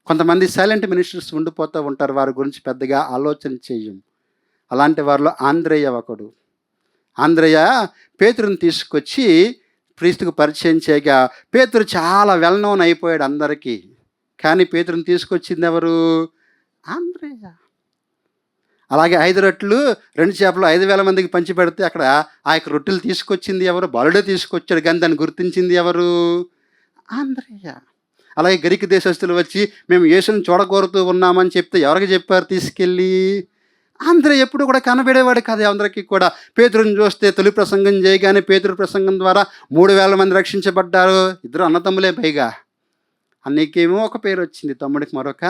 కొంతమంది సైలెంట్ మినిస్టర్స్ ఉండిపోతూ ఉంటారు, వారి గురించి పెద్దగా ఆలోచన చేయం. అలాంటి వారిలో ఆంద్రేయ ఒకడు. ఆంద్రేయ పేతురుని తీసుకొచ్చి క్రీస్తుకు పరిచయం చేయగా పేతురు చాలా వెల్ నోన్ అయిపోయాడు అందరికీ. కానీ పేతురుని తీసుకొచ్చింది ఎవరు? ఆంద్రేయ. అలాగే 5 రొట్టెలు 2 చేపలు 5,000 మందికి పంచిపెడితే అక్కడ ఆ యొక్క రొట్టెలు తీసుకొచ్చింది ఎవరు? బలుడే తీసుకొచ్చాడు, కానీ దాన్ని గుర్తించింది ఎవరు? ఆంద్రేయ. అలాగే గ్రీకు దేశస్తులు వచ్చి మేము యేసుని చూడగోరుతూ ఉన్నామని చెప్తే ఎవరికి చెప్పారు తీసుకెళ్ళి? ఆంద్రేయ ఎప్పుడు కూడా కనబడేవాడు కాదు అందరికీ కూడా. పేతురుని చూస్తే తొలి ప్రసంగం చేయగానే పేతురు ప్రసంగం ద్వారా 3,000 మంది రక్షించబడ్డారు. ఇద్దరు అన్నతమ్ములే పైగా. అన్నయ్యకేమో ఒక పేరు వచ్చింది, తమ్ముడికి మరొక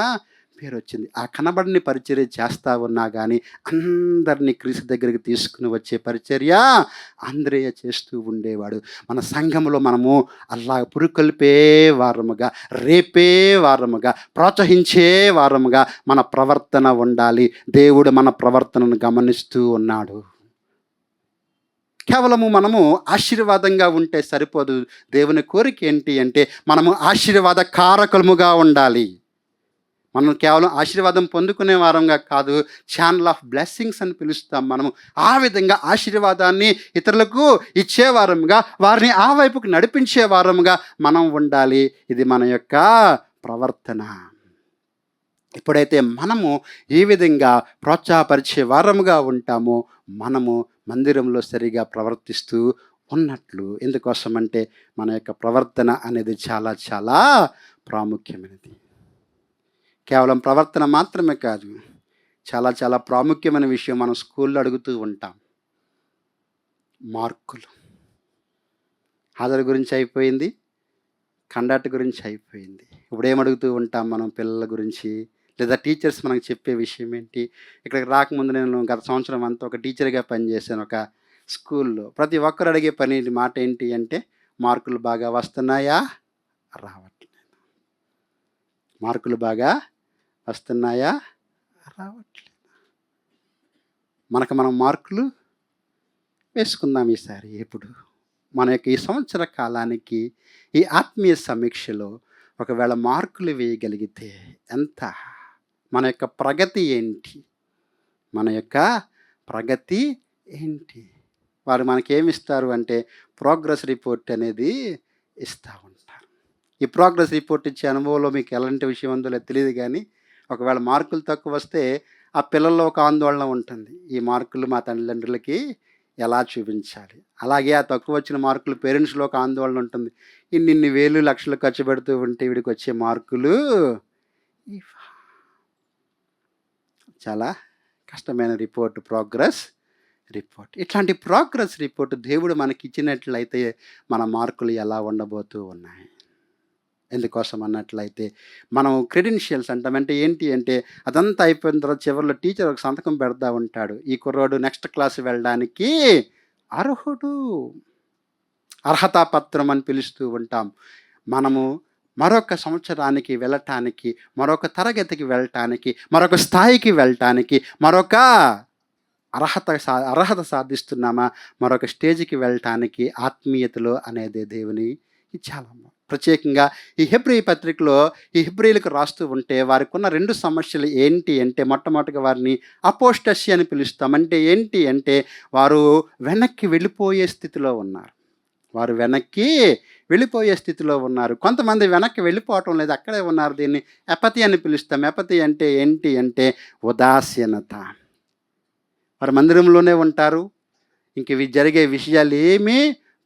పేరు వచ్చింది. ఆ కనబడిని పరిచర్య చేస్తూ ఉన్నా కానీ అందరినీ క్రీస్తు దగ్గరికి తీసుకుని వచ్చే పరిచర్య ఆంద్రేయ చేస్తూ ఉండేవాడు. మన సంఘంలో మనము అలా పురికొల్పే వారముగా, రేపే వారముగా, ప్రోత్సహించే వారముగా మన ప్రవర్తన ఉండాలి. దేవుడు మన ప్రవర్తనను గమనిస్తూ ఉన్నాడు. కేవలము మనము ఆశీర్వాదంగా ఉంటే సరిపోదు. దేవుని కోరిక ఏంటి అంటే మనము ఆశీర్వాద కారకులముగా ఉండాలి. మనం కేవలం ఆశీర్వాదం పొందుకునే వారంగా కాదు, ఛానల్ ఆఫ్ బ్లెస్సింగ్స్ అని పిలుస్తాం మనము. ఆ విధంగా ఆశీర్వాదాన్ని ఇతరులకు ఇచ్చేవారముగా, వారిని ఆ వైపుకు నడిపించే వారముగా మనం ఉండాలి. ఇది మన యొక్క ప్రవర్తన. ఎప్పుడైతే మనము ఈ విధంగా ప్రోత్సాహపరిచే వారముగా ఉంటామో మనము మందిరంలో సరిగా ప్రవర్తిస్తూ ఉన్నట్లు. ఎందుకోసమంటే మన యొక్క ప్రవర్తన అనేది చాలా చాలా ప్రాముఖ్యమైనది. కేవలం ప్రవర్తన మాత్రమే కాదు, చాలా చాలా ప్రాముఖ్యమైన విషయం మనం స్కూల్లో అడుగుతూ ఉంటాం, మార్కులు. హాజరు గురించి అయిపోయింది, కండక్ట్ గురించి అయిపోయింది. ఇప్పుడు ఏమడుగుతూ ఉంటాం మనం పిల్లల గురించి, లేదా టీచర్స్ మనకు చెప్పే విషయం ఏంటి? ఇక్కడికి రాకముందు నేను గత సంవత్సరం అంతా ఒక టీచర్గా పనిచేశాను ఒక స్కూల్లో. ప్రతి ఒక్కరు అడిగే మాట ఏంటి అంటే మార్కులు బాగా వస్తున్నాయా, రావట్లేదు. మార్కులు బాగా వస్తున్నాయా, రావట్లేదు. మనం మార్కులు వేసుకుందాం ఈసారి. ఎప్పుడు మన యొక్క ఈ సంవత్సర కాలానికి ఈ ఆత్మీయ సమీక్షలో ఒకవేళ మార్కులు వేయగలిగితే ఎంత, మన యొక్క ప్రగతి ఏంటి, మన యొక్క ప్రగతి ఏంటి? వారు మనకేమి ఇస్తారు అంటే ప్రోగ్రెస్ రిపోర్ట్ అనేది ఇస్తూ ఉంటారు. ఈ ప్రోగ్రెస్ రిపోర్ట్ ఇచ్చే అనుభవంలో మీకు ఎలాంటి విషయం ఉందో తెలియదు, కానీ ఒకవేళ మార్కులు తక్కువ వస్తే ఆ పిల్లల్లో ఒక ఆందోళన ఉంటుంది, ఈ మార్కులు మా తల్లిదండ్రులకి ఎలా చూపించాలి. అలాగే ఆ తక్కువ వచ్చిన మార్కులు పేరెంట్స్లో ఒక ఆందోళన ఉంటుంది, ఇన్ని వేలు లక్షలు ఖర్చు పెడుతూ ఉంటే వీడికి వచ్చే మార్కులు చాలా కష్టమైన రిపోర్ట్ ప్రోగ్రెస్ రిపోర్ట్. ఇట్లాంటి ప్రోగ్రెస్ రిపోర్ట్ దేవుడు మనకిచ్చినట్లయితే మన మార్కులు ఎలా ఉండబోతూ ఉన్నాయి? ఎందుకోసం అన్నట్లయితే మనం క్రెడెన్షియల్స్ అంటాం. అంటే ఏంటి అంటే అదంతా అయిపోయిన తర్వాత చివరిలో టీచర్ ఒక సంతకం పెడతా ఉంటాడు. ఈ కుర్రోడు నెక్స్ట్ క్లాస్ వెళ్ళడానికి అర్హుడు. అర్హతా పత్రం అని పిలుస్తూ ఉంటాం. మనము మరొక సంవత్సరానికి వెళ్ళటానికి, మరొక తరగతికి వెళ్ళటానికి, మరొక స్థాయికి వెళ్ళటానికి, మరొక అర్హత సాధిస్తున్నామా, మరొక స్టేజ్‌కి వెళ్ళటానికి ఆత్మీయతలో అనేది దేవుని చాలా ప్రత్యేకంగా ఈ హెబ్రీ పత్రికలో ఈ హెబ్రీలకు రాస్తూ ఉంటే వారికున్న 2 సమస్యలు ఏంటి అంటే, మొట్టమొదటిగా వారిని అపోస్టసీ అని పిలుస్తాం. అంటే ఏంటి అంటే వారు వెనక్కి వెళ్ళిపోయే స్థితిలో ఉన్నారు. వారు వెనక్కి వెళ్ళిపోయే స్థితిలో ఉన్నారు. కొంతమంది వెనక్కి వెళ్ళిపోవటం లేదు, అక్కడే ఉన్నారు. దీన్ని ఎపతి అని పిలుస్తాం. ఎపతి అంటే ఏంటి అంటే ఉదాసీనత. వారు మందిరంలోనే ఉంటారు. ఇంక ఇవి జరిగే విషయాలు ఏమీ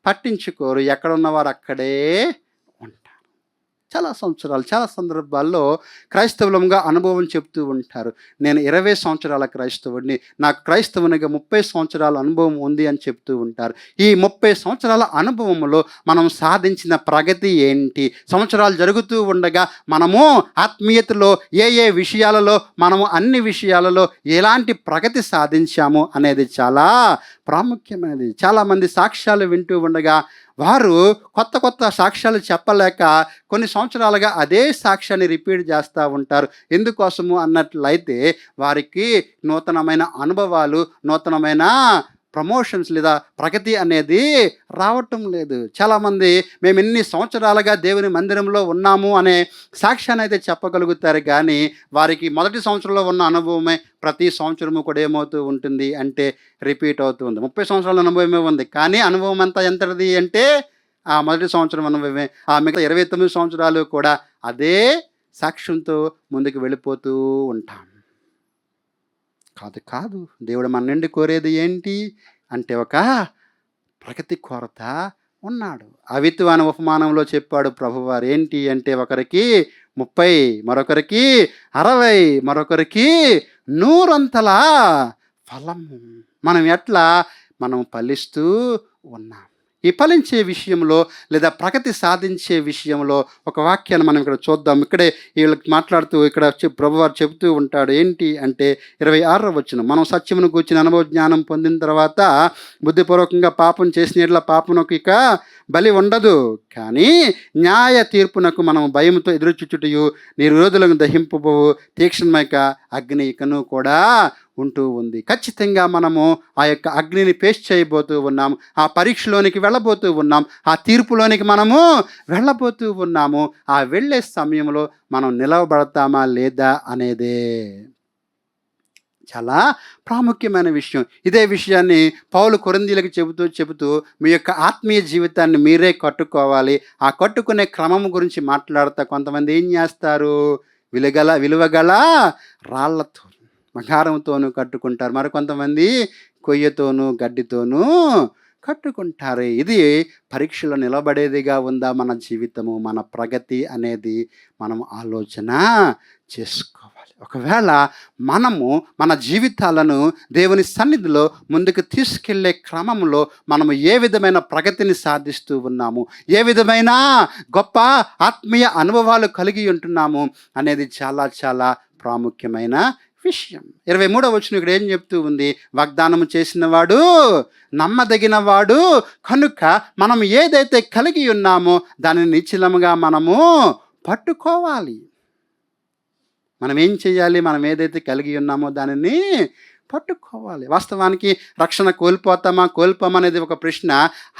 పట్టించుకోరు. ఎక్కడున్నవారు అక్కడే ఉంటారు. చాలా సంవత్సరాలు, చాలా సందర్భాల్లో క్రైస్తవులంగా అనుభవం చెప్తూ ఉంటారు. నేను 20 సంవత్సరాల క్రైస్తవుడిని, నాకు క్రైస్తవునిగా 30 సంవత్సరాల అనుభవం ఉంది అని చెప్తూ ఉంటారు. ఈ 30 సంవత్సరాల అనుభవంలో మనం సాధించిన ప్రగతి ఏంటి? సంవత్సరాలు జరుగుతూ ఉండగా మనము ఆత్మీయతలో ఏ విషయాలలో, మనము అన్ని విషయాలలో ఎలాంటి ప్రగతి సాధించాము అనేది చాలా ప్రాముఖ్యమైనది. చాలామంది సాక్ష్యాలు వింటూ ఉండగా వారు కొత్త సాక్ష్యాలు చెప్పలేక కొన్ని సంవత్సరాలుగా అదే సాక్ష్యాన్ని రిపీట్ చేస్తూ ఉంటారు. ఎందుకోసము అన్నట్లయితే వారికి నూతనమైన అనుభవాలు, నూతనమైన ప్రమోషన్స్ లేదా ప్రగతి అనేది రావటం లేదు. చాలామంది మేము ఎన్ని సంవత్సరాలుగా దేవుని మందిరంలో ఉన్నాము అనే సాక్ష్యాన్ని అయితే చెప్పగలుగుతారు, కానీ వారికి మొదటి సంవత్సరంలో ఉన్న అనుభవమే ప్రతి సంవత్సరము కూడా ఏమవుతూ ఉంటుంది అంటే రిపీట్ అవుతూ ఉంది. 30 సంవత్సరాల అనుభవమే ఉంది, కానీ అనుభవం అంతా ఎంతది అంటే ఆ మొదటి సంవత్సరం అనుభవమే. ఆ మిగతా 29 సంవత్సరాలు కూడా అదే సాక్ష్యంతో ముందుకు వెళ్ళిపోతూ ఉంటాం. కాదు. దేవుడు మన నుండి కోరేది ఏంటి అంటే ఒక ప్రగతి కోరత ఉన్నాడు. అవితు అనే ఉపమానంలో చెప్పాడు ప్రభువారు. ఏంటి అంటే ఒకరికి 30, మరొకరికి 60, మరొకరికి 100 ఫలము. మనం ఫలిస్తూ ఉన్నాం. ఈ ఫలించే విషయంలో లేదా ప్రగతి సాధించే విషయంలో ఒక వాక్యాన్ని మనం ఇక్కడ చూద్దాం. ఇక్కడే వీళ్ళకి మాట్లాడుతూ ఇక్కడ ప్రభువారు చెబుతూ ఉంటాడు. ఏంటి అంటే 26వ వచనం, మనం సత్యమును గూర్చిన అనుభవ జ్ఞానం పొందిన తర్వాత బుద్ధిపూర్వకంగా పాపం చేసిన యెడల పాపమునకు ఇక బలి ఉండదు, కానీ న్యాయ తీర్పునకు మనం భయంతో ఎదురుచుచుటయు నీ విరోధులను దహింపబోవు తీక్షణమైక అగ్ని ఇకను కూడా ఉంటూ ఉంది. ఖచ్చితంగా మనము ఆ యొక్క అగ్నిని ఫేస్ చేయబోతూ ఉన్నాము. ఆ పరీక్షలోనికి వెళ్ళబోతూ ఉన్నాం. ఆ తీర్పులోనికి మనము వెళ్ళబోతూ ఉన్నాము. ఆ వెళ్ళే సమయంలో మనం నిలవబడతామా లేదా అనేదే చాలా ప్రాముఖ్యమైన విషయం. ఇదే విషయాన్ని పౌలు కొరింథీయులకు చెబుతూ మీ యొక్క ఆత్మీయ జీవితాన్ని మీరే కట్టుకోవాలి. ఆ కట్టుకునే క్రమం గురించి మాట్లాడుతూ కొంతమంది ఏం చేస్తారు, విలువగల రాళ్లతో బంగారంతోనూ కట్టుకుంటారు, మరికొంతమంది కొయ్యతోనూ గడ్డితోనూ కట్టుకుంటారు. ఇది పరీక్షలో నిలబడేదిగా ఉందా మన జీవితము, మన ప్రగతి అనేది మనం ఆలోచన చేసుకోవాలి. ఒకవేళ మనము మన జీవితాలను దేవుని సన్నిధిలో ముందుకు తీసుకెళ్లే క్రమంలో మనము ఏ విధమైన ప్రగతిని సాధిస్తూ ఉన్నాము, ఏ విధమైన గొప్ప ఆత్మీయ అనుభవాలు కలిగి ఉంటున్నాము అనేది చాలా చాలా ప్రాముఖ్యమైన విషయం. 23వ వచనం ఇక్కడ ఏం చెప్తూ ఉంది, వాగ్దానం చేసిన వాడు నమ్మదగిన వాడు కనుక మనం ఏదైతే కలిగి ఉన్నామో దానిని నిశ్చలముగా మనము పట్టుకోవాలి. మనం ఏం చేయాలి, మనం ఏదైతే కలిగి ఉన్నామో దానిని పట్టుకోవాలి. వాస్తవానికి రక్షణ కోల్పోమనేది ఒక ప్రశ్న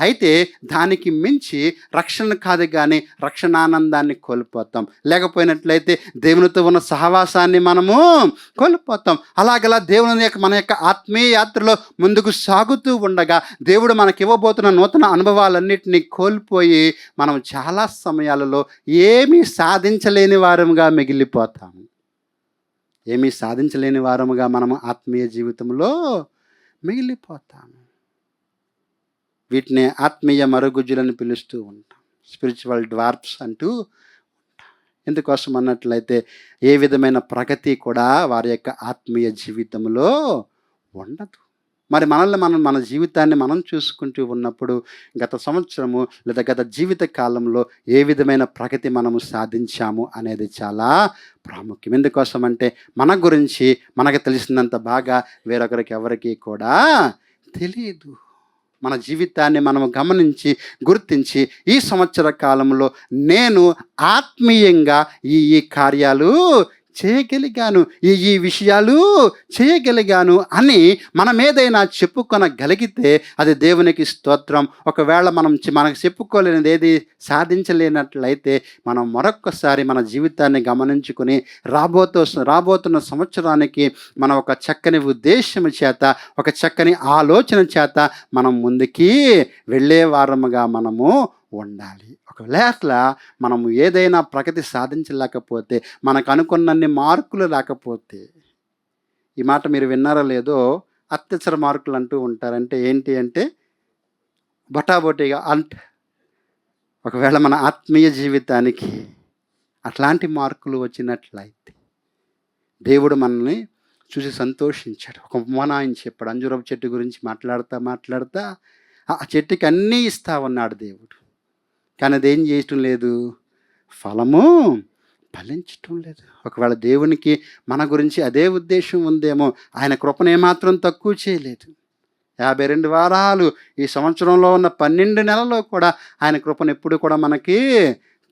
అయితే, దానికి మించి రక్షణ కాదు కానీ రక్షణానందాన్ని కోల్పోతాం. లేకపోయినట్లయితే దేవునితో ఉన్న సహవాసాన్ని మనము కోల్పోతాం. అలాగలా దేవుని మన యొక్క ఆత్మీయ యాత్రలో ముందుకు సాగుతూ ఉండగా దేవుడు మనకి ఇవ్వబోతున్న నూతన అనుభవాలన్నింటినీ కోల్పోయి మనం చాలా సమయాలలో ఏమీ సాధించలేని వారముగా మిగిలిపోతాము. ఏమీ సాధించలేని వారముగా మనము ఆత్మీయ జీవితంలో మిగిలిపోతాము. వీటిని ఆత్మీయ మరుగుజ్జులని పిలుస్తూ ఉంటాం, స్పిరిచువల్ డ్వార్ఫ్స్ అంటూ ఉంటాం. ఎందుకోసం అన్నట్లయితే ఏ విధమైన ప్రగతి కూడా వారి యొక్క ఆత్మీయ జీవితంలో ఉండదు. మరి మనల్ని మన జీవితాన్ని మనం చూసుకుంటూ ఉన్నప్పుడు గత సంవత్సరము లేదా గత జీవిత కాలంలో ఏ విధమైన ప్రగతి మనము సాధించాము అనేది చాలా ప్రాముఖ్యం. ఎందుకోసం అంటే మన గురించి మనకు తెలిసినంత బాగా వేరొకరికి ఎవరికి కూడా తెలియదు. మన జీవితాన్ని మనము గమనించి గుర్తించి ఈ సంవత్సర కాలంలో నేను ఆత్మీయంగా ఈ కార్యాలు చేయగలిగాను, ఈ విషయాలు చేయగలిగాను అని మనం ఏదైనా చెప్పుకొనగలిగితే అది దేవునికి స్తోత్రం. ఒకవేళ మనకు చెప్పుకోలేనిది ఏది సాధించలేనట్లయితే మనం మరొక్కసారి మన జీవితాన్ని గమనించుకుని రాబోతున్న సంవత్సరానికి మనం ఒక చక్కని ఉద్దేశము చేత, ఒక చక్కని ఆలోచన చేత మనం ముందుకి వెళ్ళే వారముగా మనము ఉండాలి. ఒకవేళ మనము ఏదైనా ప్రగతి సాధించలేకపోతే, మనకు అనుకున్నన్ని మార్కులు రాకపోతే, ఈ మాట మీరు విన్నారో లేదో, అత్యవసర మార్కులు అంటూ ఉంటారు. అంటే ఏంటి అంటే బొటాబొటిగా ఒకవేళ మన ఆత్మీయ జీవితానికి అట్లాంటి మార్కులు వచ్చినట్లయితే దేవుడు మనల్ని చూసి సంతోషించాడు. ఒక ఉపమానం ఆయన చెప్పాడు. అంజూరపు చెట్టు గురించి మాట్లాడుతా ఆ చెట్టుకి అన్నీ ఇస్తా ఉన్నాడు దేవుడు. కానీ అదేం చేయటం లేదు, ఫలము ఫలించటం లేదు. ఒకవేళ దేవునికి మన గురించి అదే ఉద్దేశం ఉందేమో. ఆయన కృపను ఏమాత్రం తక్కువ చేయలేదు. 52 వారాలు ఈ సంవత్సరంలో ఉన్న 12 నెలల్లో కూడా ఆయన కృపను ఎప్పుడు కూడా మనకి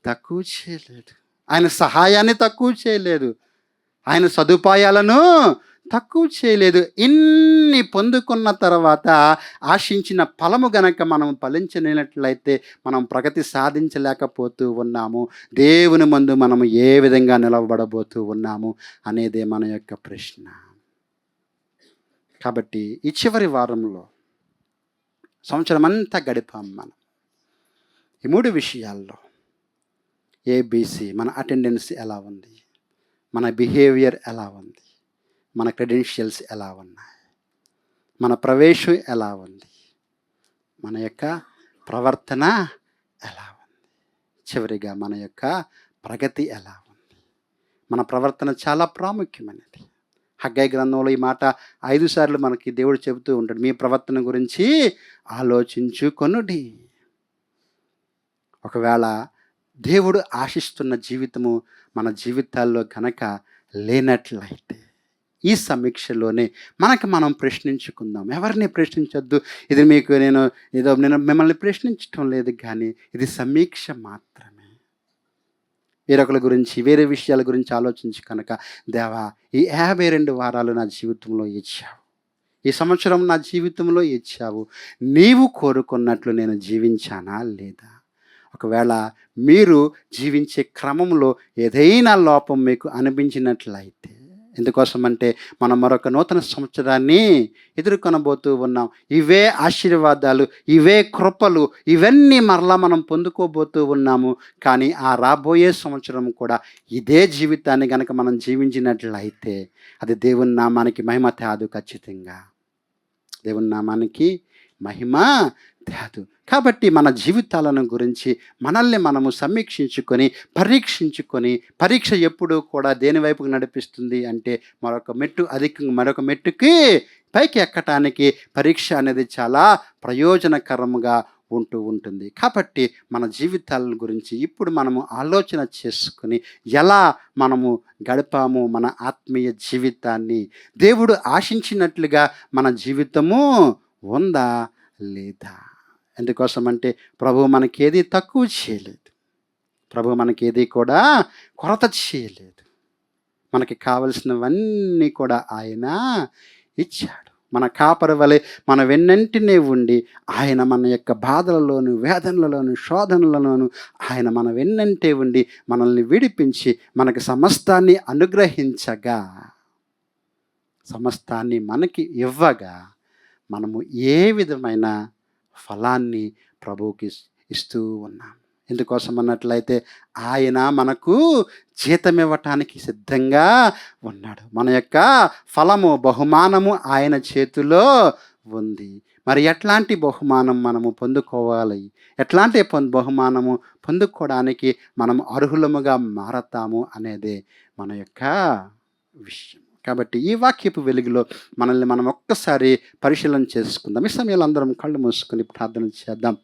తక్కువ చేయలేదు. ఆయన సహాయాన్ని తక్కువ చేయలేదు. ఆయన సదుపాయాలను తక్కువ చేయలేదు. ఇన్ని పొందుకున్న తర్వాత ఆశించిన ఫలము గనక మనం ఫలించలేనట్లయితే మనం ప్రగతి సాధించలేకపోతూ ఉన్నాము. దేవుని ముందు మనము ఏ విధంగా నిలవబడబోతూ ఉన్నాము అనేదే మన యొక్క ప్రశ్న. కాబట్టి ఈ చివరి వారంలో సంవత్సరం అంతా గడిపాం మనం ఈ 3 విషయాల్లో. ఏబిసి, మన అటెండెన్స్ ఎలా ఉంది, మన బిహేవియర్ ఎలా ఉంది, మన క్రెడెన్షియల్స్ ఎలా ఉన్నాయి, మన ప్రవేశం ఎలా ఉంది, మన యొక్క ప్రవర్తన ఎలా ఉంది, చివరిగా మన యొక్క ప్రగతి ఎలా ఉంది. మన ప్రవర్తన చాలా ప్రాముఖ్యమైనది. హగ్గై గ్రంథంలో ఈ మాట 5 సార్లు మనకి దేవుడు చెబుతూ ఉంటాడు. మీ ప్రవర్తన గురించి ఆలోచించుకొనుడి. ఒకవేళ దేవుడు ఆశిస్తున్న జీవితము మన జీవితాల్లో కనుక లేనట్లయితే ఈ సమీక్షలోనే మనం ప్రశ్నించుకుందాం. ఎవరిని ప్రశ్నించొద్దు. ఇది నేను మిమ్మల్ని ప్రశ్నించటం లేదు, కానీ ఇది సమీక్ష మాత్రమే. వేరొకరి గురించి, వేరే విషయాల గురించి ఆలోచించి కనుక, దేవా ఈ 52 వారాలు నా జీవితంలో ఇచ్చావు, ఈ సంవత్సరం నా జీవితంలో ఇచ్చావు, నీవు కోరుకున్నట్లు నేను జీవించానా లేదా? ఒకవేళ మీరు జీవించే క్రమంలో ఏదైనా లోపం మీకు అనిపించినట్లయితే, ఎందుకోసమంటే మనం మరొక నూతన సంవత్సరాన్ని ఎదుర్కొనబోతూ ఉన్నాం. ఇవే ఆశీర్వాదాలు, ఇవే కృపలు, ఇవన్నీ మరలా మనం పొందుకోబోతూ ఉన్నాము. కానీ ఆ రాబోయే సంవత్సరం కూడా ఇదే జీవితాన్ని కనుక మనం జీవించినట్లయితే అది దేవుని నామానికి మహిమ తేదు. ఖచ్చితంగా దేవుని నామానికి మహిమ తేదు. కాబట్టి మన జీవితాలను గురించి మనల్ని మనము సమీక్షించుకొని పరీక్షించుకొని, పరీక్ష ఎప్పుడూ కూడా దేని వైపుకు నడిపిస్తుంది అంటే మరొక మెట్టుకి పైకి ఎక్కటానికి పరీక్ష అనేది చాలా ప్రయోజనకరముగా ఉంటూ ఉంటుంది. కాబట్టి మన జీవితాల గురించి ఇప్పుడు మనము ఆలోచన చేసుకుని ఎలా మనము గడిపాము మన ఆత్మీయ జీవితాన్ని, దేవుడు ఆశించినట్లుగా మన జీవితము ఉందా లేదా? ఎందుకోసమంటే ప్రభువు మనకేది తక్కువ చేయలేదు, ప్రభువు మనకేది కూడా కొరత చేయలేదు. మనకి కావలసినవన్నీ కూడా ఆయన ఇచ్చాడు. మన కాపరి వలె మన వెన్నంటినే ఉండి ఆయన మన యొక్క బాధలలోను, వేదనలలోను, శోధనలలోను ఆయన మన వెన్నంటే ఉండి మనల్ని విడిపించి మనకి సమస్తాన్ని అనుగ్రహించగా, సమస్తాన్ని మనకి ఇవ్వగా మనము ఏ విధమైన ఫలాన్ని ప్రభువుకి ఇస్తూ ఉన్నాం. ఎందుకోసం అన్నట్లయితే ఆయన మనకు జీతం ఇవ్వటానికి సిద్ధంగా ఉన్నాడు. మన యొక్క ఫలము, బహుమానము ఆయన చేతిలో ఉంది. మరి ఎట్లాంటి బహుమానం మనము పొందుకోవాలి, ఎట్లాంటి బహుమానము పొందుకోవడానికి మనం అర్హులముగా మారతాము అనేదే మన యొక్క విషయం. కాబట్టి ఈ వాక్యపు వెలుగులో మనల్ని మనం ఒక్కసారి పరిశీలన చేసుకుందాం. ఈ సమయంలో అందరం కళ్ళు మూసుకొని ప్రార్థన చేద్దాం.